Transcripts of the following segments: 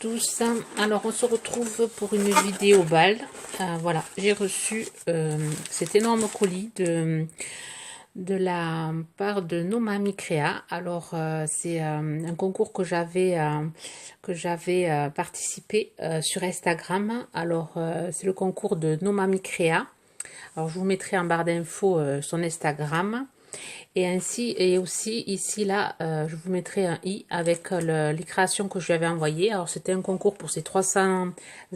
tous, alors on se retrouve pour une vidéo bal. Voilà, j'ai reçu cet énorme colis de la part de Nomami Créa. Alors c'est un concours que j'avais participé sur Instagram. Alors c'est le concours de Nomami Créa. Alors je vous mettrai en barre d'infos son Instagram. Et ainsi, et aussi ici là, je vous mettrai un i avec les créations que je lui avais envoyées. Alors c'était un concours pour ses 300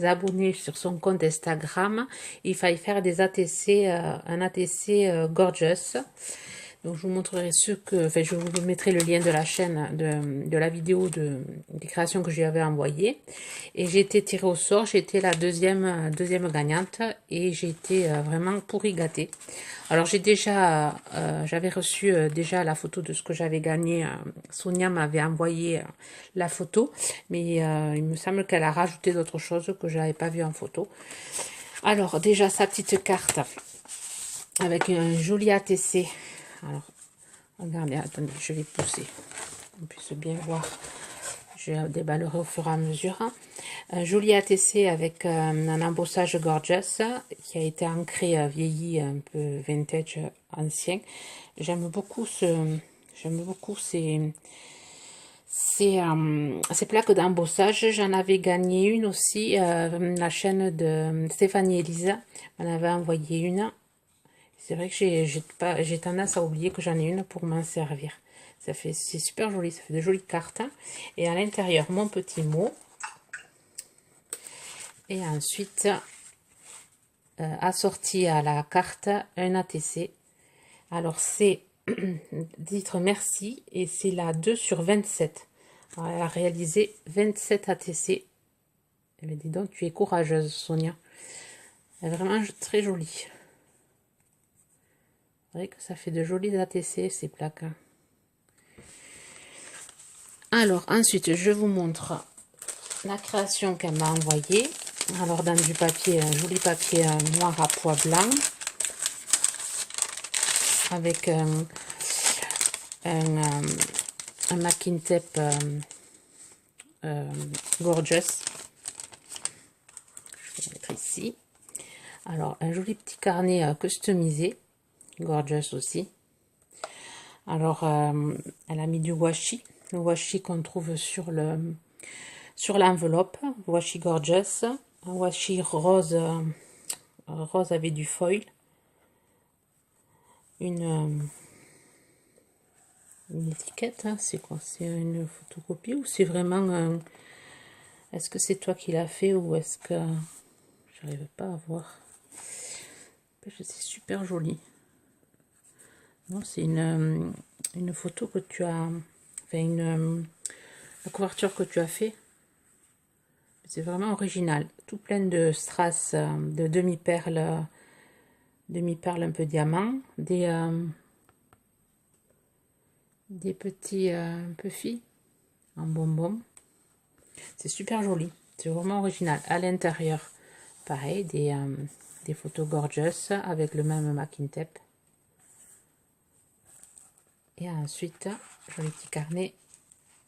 abonnés sur son compte Instagram. Il fallait faire des ATC, un ATC Gorgeous. Donc je vous montrerai enfin je vous mettrai le lien de la chaîne de la vidéo des créations que je lui avais envoyées. Et j'ai été tirée au sort, j'ai été la deuxième gagnante et j'ai été vraiment pourri gâtée. Alors j'avais reçu déjà la photo de ce que j'avais gagné. Sonia m'avait envoyé la photo, mais il me semble qu'elle a rajouté d'autres choses que je n'avais pas vu en photo. Alors déjà sa petite carte avec un joli ATC. Alors regardez, attendez, je vais pousser, qu'on puisse bien voir. Je déballerai au fur et à mesure. Un joli ATC avec un embossage gorgeous qui a été ancré, vieilli, un peu vintage, ancien. J'aime beaucoup ces plaques d'embossage. J'en avais gagné une aussi. La chaîne de Stéphanie Elisa m'en avait envoyé une. C'est vrai que j'ai tendance à oublier que j'en ai une pour m'en servir. C'est super joli, ça fait de jolies cartes. Et à l'intérieur, mon petit mot. Et ensuite, assorti à la carte, un ATC. Alors, c'est titre merci et c'est la 2 sur 27. Alors, elle a réalisé 27 ATC. Eh bien, dis donc, tu es courageuse, Sonia. Elle est vraiment très jolie. C'est vrai que ça fait de jolis ATC, ces plaques. Alors, ensuite, je vous montre la création qu'elle m'a envoyée. Alors, dans du papier, un joli papier noir à pois blanc. Avec un masking tape gorgeous. Je vais le mettre ici. Alors, un joli petit carnet customisé. Gorgeous aussi. Alors, elle a mis du washi. Le washi qu'on trouve sur l'enveloppe. Washi gorgeous. Un washi rose, rose avec du foil. Une étiquette, hein, c'est quoi? C'est une photocopie ou c'est vraiment un... Est-ce que c'est toi qui l'as fait ou est-ce que... J'arrive pas à voir. C'est super joli. Non, c'est une photo que tu as... Enfin, la couverture que tu as fait. C'est vraiment original. Tout plein de strass, de demi-perles un peu diamant. Des petits puffy en bonbon. C'est super joli. C'est vraiment original. À l'intérieur, pareil, des photos gorgeous avec le même masking tape. Et ensuite, joli petit carnet.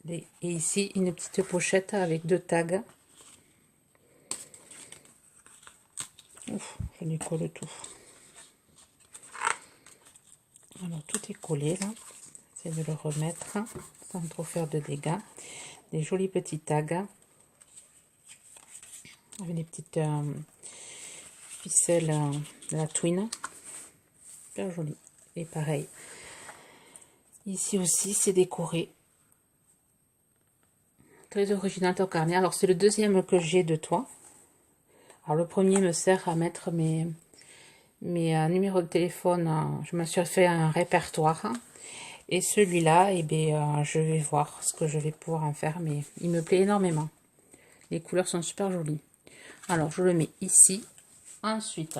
Et ici, une petite pochette avec 2 tags. Ouf, je décolle tout. Alors, tout est collé là. J'essaie de le remettre sans trop faire de dégâts. Des jolis petits tags. Avec des petites ficelles de la Twin. Super joli. Et pareil. Ici aussi, c'est décoré. Très original ton carnet. Alors, c'est le deuxième que j'ai de toi. Alors, le premier me sert à mettre mes numéros de téléphone. Je me suis fait un répertoire. Et celui-là, eh bien, je vais voir ce que je vais pouvoir en faire. Mais il me plaît énormément. Les couleurs sont super jolies. Alors, je le mets ici. Ensuite,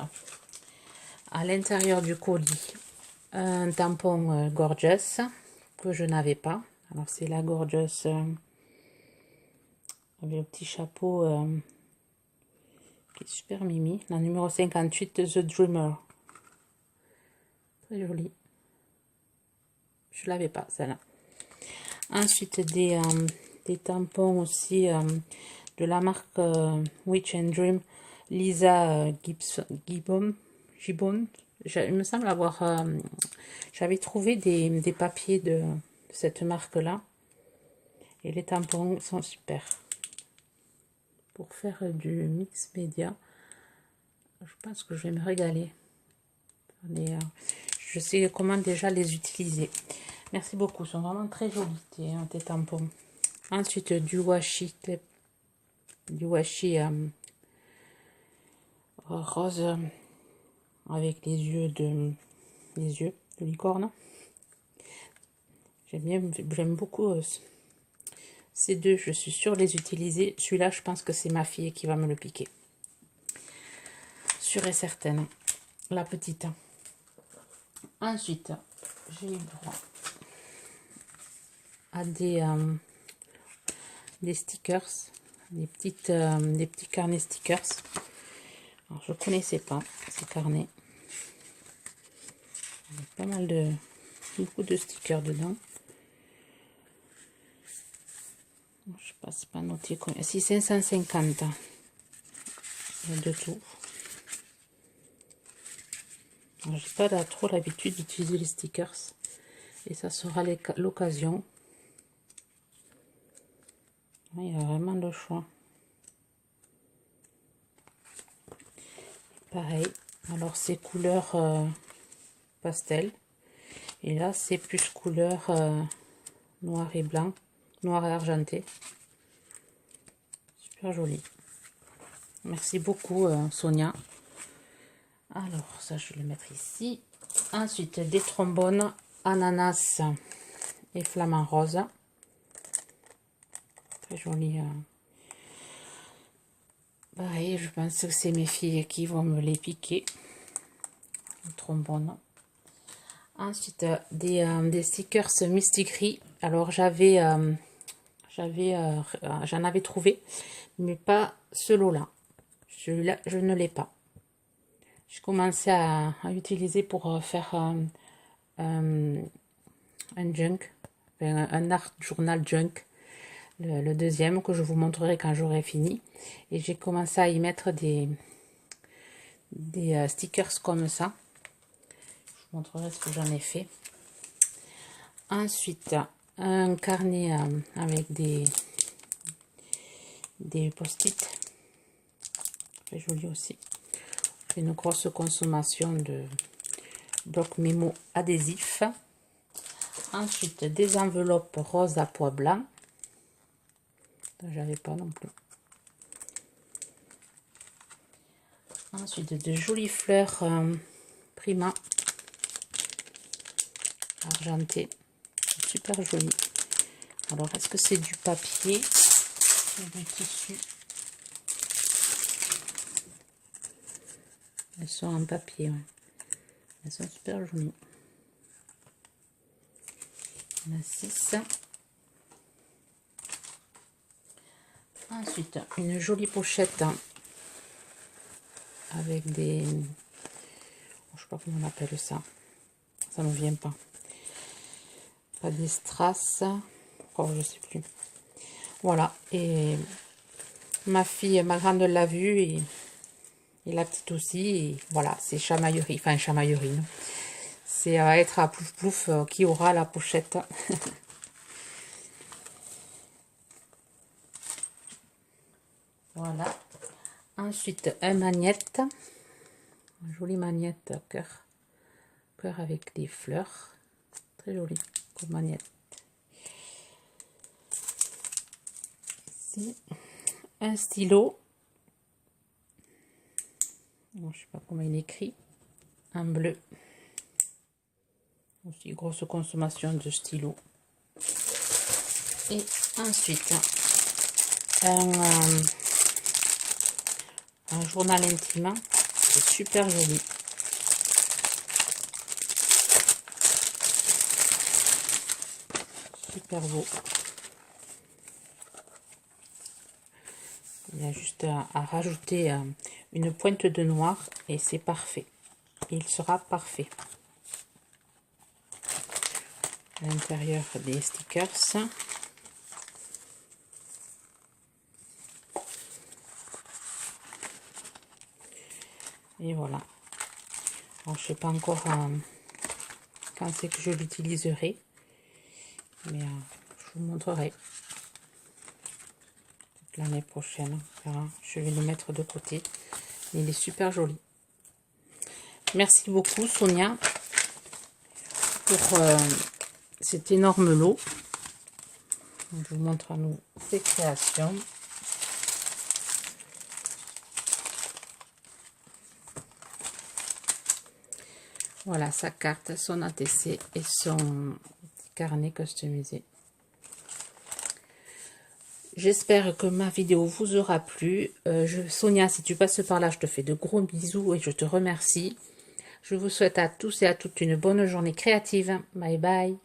à l'intérieur du colis, un tampon gorgeous que je n'avais pas. Alors, c'est la gorgeous avec le petit chapeau qui est super mimi. La numéro 58, The Dreamer. Très jolie. Je l'avais pas, celle-là. Ensuite, des tampons aussi de la marque Witch and Dream, Lisa Gibbon. Il me semble avoir... j'avais trouvé des papiers de cette marque-là. Et les tampons sont super. Pour faire du mix média, je pense que je vais me régaler. Je sais comment déjà les utiliser. Merci beaucoup, ils sont vraiment très jolis tes tampons. Ensuite du washi rose avec les yeux de licorne. J'aime beaucoup ces deux, je suis sûre les utiliser. Celui-là, je pense que c'est ma fille qui va me le piquer. Sûre et certaine. La petite. Ensuite, j'ai eu droit à des stickers, des petits carnets stickers. Alors, je connaissais pas ces carnets. Il y a pas mal beaucoup de stickers dedans. Je sais pas, c'est pas noté combien. Si 550. Il y a de tout. J'ai pas trop l'habitude d'utiliser les stickers. Et ça sera l'occasion. Il y a vraiment le choix. Pareil. Alors c'est couleur pastel. Et là c'est plus couleur noir et blanc. Noir et argenté. Super joli. Merci beaucoup Sonia. Alors ça je vais le mettre ici. Ensuite des trombones ananas et flamant rose. Très joli. Pareil, je pense que c'est mes filles qui vont me les piquer. Les trombones. Ensuite des stickers Mystic. Alors j'en avais trouvé, mais pas ce lot-là. Celui-là, je ne l'ai pas. J'ai commencé à utiliser pour faire un junk, un art journal junk, le deuxième que je vous montrerai quand j'aurai fini. Et j'ai commencé à y mettre des stickers comme ça. Je vous montrerai ce que j'en ai fait. Ensuite, un carnet avec des post-it. Très joli aussi. Une grosse consommation de blocs mémo adhésifs. Ensuite, des enveloppes roses à pois blanc. J'avais pas non plus. Ensuite, de jolies fleurs Prima argentées. Super joli. Alors, est-ce que c'est du papier ou du tissu? Elles sont en papier. Ouais. Elles sont super jolies. Il y en a 6. Ensuite, une jolie pochette avec des... je sais pas comment on appelle ça. Ça ne me vient pas. Pas des strass. Oh, je sais plus. Voilà. Et ma fille, ma grande l'a vue et la petite aussi. Et voilà, c'est chamaillerie. Enfin, chamaillerie. C'est à être à Plouf Plouf qui aura la pochette. Voilà. Ensuite, un magnette. Une jolie magnette cœur. Cœur avec des fleurs. Très joli comme magnette. Ici, un stylo. Je ne sais pas comment il écrit. En bleu. Aussi grosse consommation de stylo. Et ensuite, un journal intime. C'est super joli. Super beau. Il y a juste à rajouter une pointe de noir et c'est parfait. Il sera parfait. À l'intérieur des stickers. Et voilà. Alors, je sais pas encore quand c'est que je l'utiliserai. Mais je vous montrerai l'année prochaine. Voilà, je vais le mettre de côté. Il est super joli. Merci beaucoup Sonia pour cet énorme lot. Je vous montre à nous ses créations. Voilà sa carte, son ATC et son carnet customisé. J'espère que ma vidéo vous aura plu. Sonia, si tu passes par là, je te fais de gros bisous et je te remercie. Je vous souhaite à tous et à toutes une bonne journée créative. Bye bye.